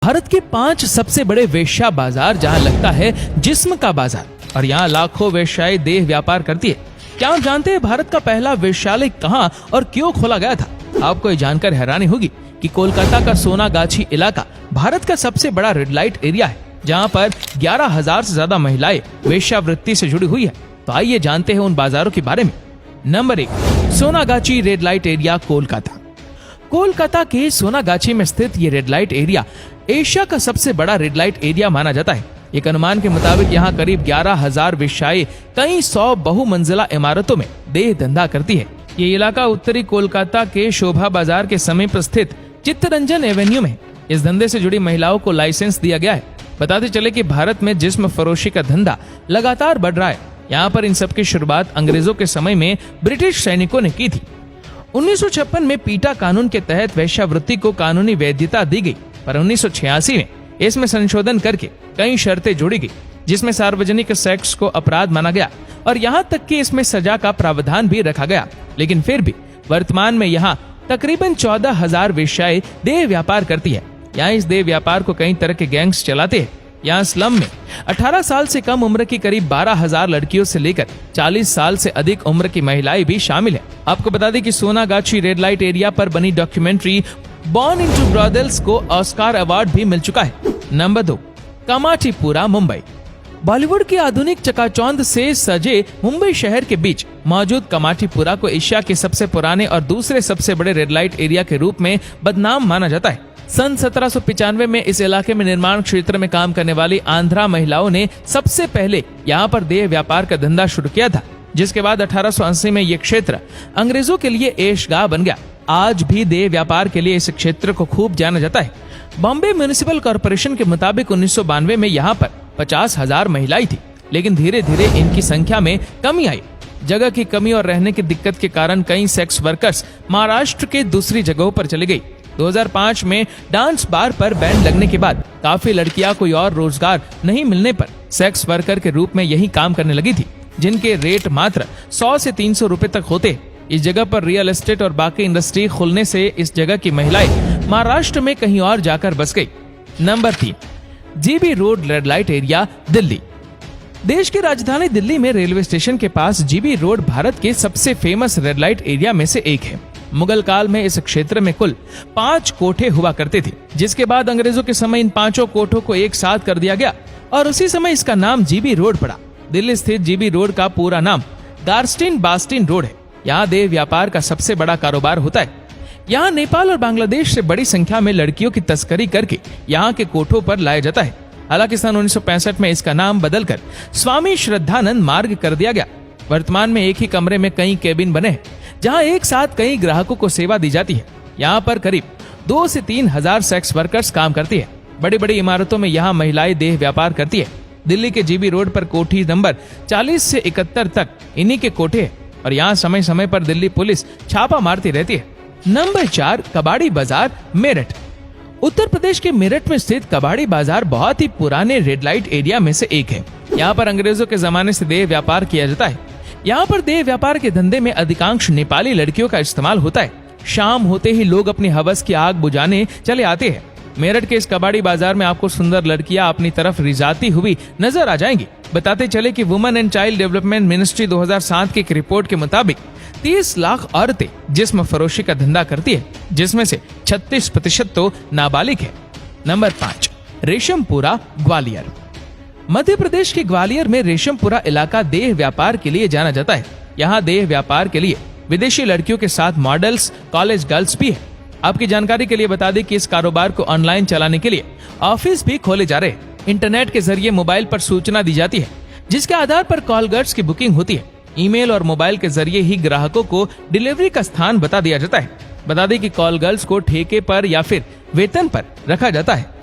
भारत के 5 सबसे बड़े वेश्या बाजार जहां लगता है जिस्म का बाजार और यहाँ लाखों वेश्याएं देह व्यापार करती है। क्या आप जानते हैं भारत का पहला वेश्यालय कहां और क्यों खोला गया था? आपको ये जानकर हैरानी होगी कि कोलकाता का सोनागाछी इलाका भारत का सबसे बड़ा रेड लाइट एरिया है, जहां पर 11,000 से ज्यादा महिलाएं वेश्यावृत्ति से जुड़ी हुई है। तो आइए जानते हैं उन बाजारों के बारे में। Number 1, Sonagachi red light area, Kolkata. Kolkata के सोनागाछी में स्थित ये रेड लाइट एरिया एशिया का सबसे बड़ा रेड लाइट एरिया माना जाता है। एक अनुमान के मुताबिक यहाँ करीब 11,000 वेश्याएं कई 100 बहुमंजिला इमारतों में देह धंधा करती है। ये इलाका उत्तरी कोलकाता के शोभा बाजार के समीप स्थित चित्तरंजन एवेन्यू में। इस धंधे से जुड़ी महिलाओं को लाइसेंस दिया गया है। बताते चले कि भारत में जिस्म फरोशी का धंधा लगातार बढ़ रहा है। यहाँ पर इन सब की शुरुआत अंग्रेजों के समय में ब्रिटिश सैनिकों ने की थी। 1956 में पीटा कानून के तहत वेश्यावृत्ति को कानूनी वैधता दी गई, पर 1986 में इसमें संशोधन करके कई शर्तें जोड़ी गई, जिसमें सार्वजनिक सेक्स को अपराध माना गया और यहाँ तक कि इसमें सजा का प्रावधान भी रखा गया। लेकिन फिर भी वर्तमान में यहाँ तकरीबन 14,000 वेश्याएं देह व्यापार करती है। यहाँ इस देह व्यापार को कई तरह के गैंग्स चलाते हैं। यहाँ स्लम में 18 साल से कम उम्र की करीब 12,000 लड़कियों से लेकर 40 साल से अधिक उम्र की महिलाएं भी शामिल है। आपको बता दें कि सोनागाछी रेड लाइट एरिया पर बनी डॉक्यूमेंट्री बॉर्न इनटू ब्रॉथल्स को ऑस्कार अवार्ड भी मिल चुका है। नंबर 2, कामाठीपुरा, मुंबई। बॉलीवुड की आधुनिक चकाचौंध से सजे मुंबई शहर के बीच मौजूद कामाठीपुरा को एशिया के सबसे पुराने और दूसरे सबसे बड़े रेड लाइट एरिया के रूप में बदनाम माना जाता है। सन 1795 में इस इलाके में निर्माण क्षेत्र में काम करने वाली आंध्रा महिलाओं ने सबसे पहले यहाँ पर देह व्यापार का धंधा शुरू किया था, जिसके बाद 1880 में ये क्षेत्र अंग्रेजों के लिए ऐशगाह बन गया। आज भी देह व्यापार के लिए इस क्षेत्र को खूब जाना जाता है। बॉम्बे म्युनिसिपल कॉर्पोरेशन के मुताबिक 1992 में यहाँ पर 50,000 महिलाएं थी, लेकिन धीरे धीरे इनकी संख्या में कमी आई। जगह की कमी और रहने की दिक्कत के कारण कई सेक्स वर्कर्स महाराष्ट्र के दूसरी जगहों पर चली गई। 2005 में डांस बार पर बैन लगने के बाद काफी लड़कियां कोई और रोजगार नहीं मिलने पर सेक्स वर्कर के रूप में यही काम करने लगी थी, जिनके रेट मात्र 100 से 300 रुपए तक होते। इस जगह पर रियल एस्टेट और बाकी इंडस्ट्री खुलने से इस जगह की महिलाएं महाराष्ट्र में कहीं और जाकर बस गई। Number 3, GB road red light area, Delhi. देश की राजधानी दिल्ली में रेलवे स्टेशन के पास जीबी रोड भारत के सबसे फेमस रेड लाइट एरिया में से एक है। मुगल काल में इस क्षेत्र में कुल 5 कोठे हुआ करते थे, जिसके बाद अंग्रेजों के समय इन 5 कोठों को एक साथ कर दिया गया और उसी समय इसका नाम जीबी रोड पड़ा। दिल्ली स्थित जीबी रोड का पूरा नाम गार्स्टिन बास्टिन रोड है। यहाँ देह व्यापार का सबसे बड़ा कारोबार होता है। यहाँ नेपाल और बांग्लादेश से बड़ी संख्या में लड़कियों की तस्करी करके यहाँ के कोठों पर लाया जाता है। हालांकि सन 1965 में इसका नाम बदलकर स्वामी श्रद्धानंद मार्ग कर दिया गया। वर्तमान में एक ही कमरे में कई केबिन बने हैं, जहाँ एक साथ कई ग्राहकों को सेवा दी जाती है। यहाँ पर करीब 2 से 3 हजार सेक्स वर्कर्स काम करती है। बड़ी बड़ी इमारतों में यहाँ महिलाएं देह व्यापार करती है। दिल्ली के जीबी रोड पर कोठी नंबर 40 से 71 तक इन्हीं के कोठे हैं और यहाँ समय समय पर दिल्ली पुलिस छापा मारती रहती है। नंबर 4, कबाड़ी बाजार, मेरठ। उत्तर प्रदेश के मेरठ में स्थित कबाड़ी बाजार बहुत ही पुराने रेड लाइट एरिया में से एक है। यहाँ पर अंग्रेजों के जमाने से देह व्यापार किया जाता है। यहाँ पर देह व्यापार के धंधे में अधिकांश नेपाली लड़कियों का इस्तेमाल होता है। शाम होते ही लोग अपनी हवस की आग बुझाने चले आते हैं। मेरठ के इस कबाड़ी बाजार में आपको सुंदर लड़कियां अपनी तरफ रिझाती हुई नजर आ जाएंगी। बताते चले कि women and child development ministry 2007 की एक रिपोर्ट के मुताबिक 30 लाख औरतें जिस्म फरोशी का धंधा करती है, जिसमें से 36% तो नाबालिग है। नंबर 5, रेशमपुरा, ग्वालियर। मध्य प्रदेश के ग्वालियर में रेशमपुरा इलाका देह व्यापार के लिए जाना जाता है। यहाँ देह व्यापार के लिए विदेशी लड़कियों के साथ मॉडल्स, कॉलेज गर्ल्स भी है। आपकी जानकारी के लिए बता दें कि इस कारोबार को ऑनलाइन चलाने के लिए ऑफिस भी खोले जा रहे हैं। इंटरनेट के जरिए मोबाइल पर सूचना दी जाती है, जिसके आधार पर कॉल गर्ल्स की बुकिंग होती है। ईमेल और मोबाइल के जरिए ही ग्राहकों को डिलीवरी का स्थान बता दिया जाता है। बता दें कि कॉल गर्ल्स को ठेके पर या फिर वेतन पर रखा जाता है।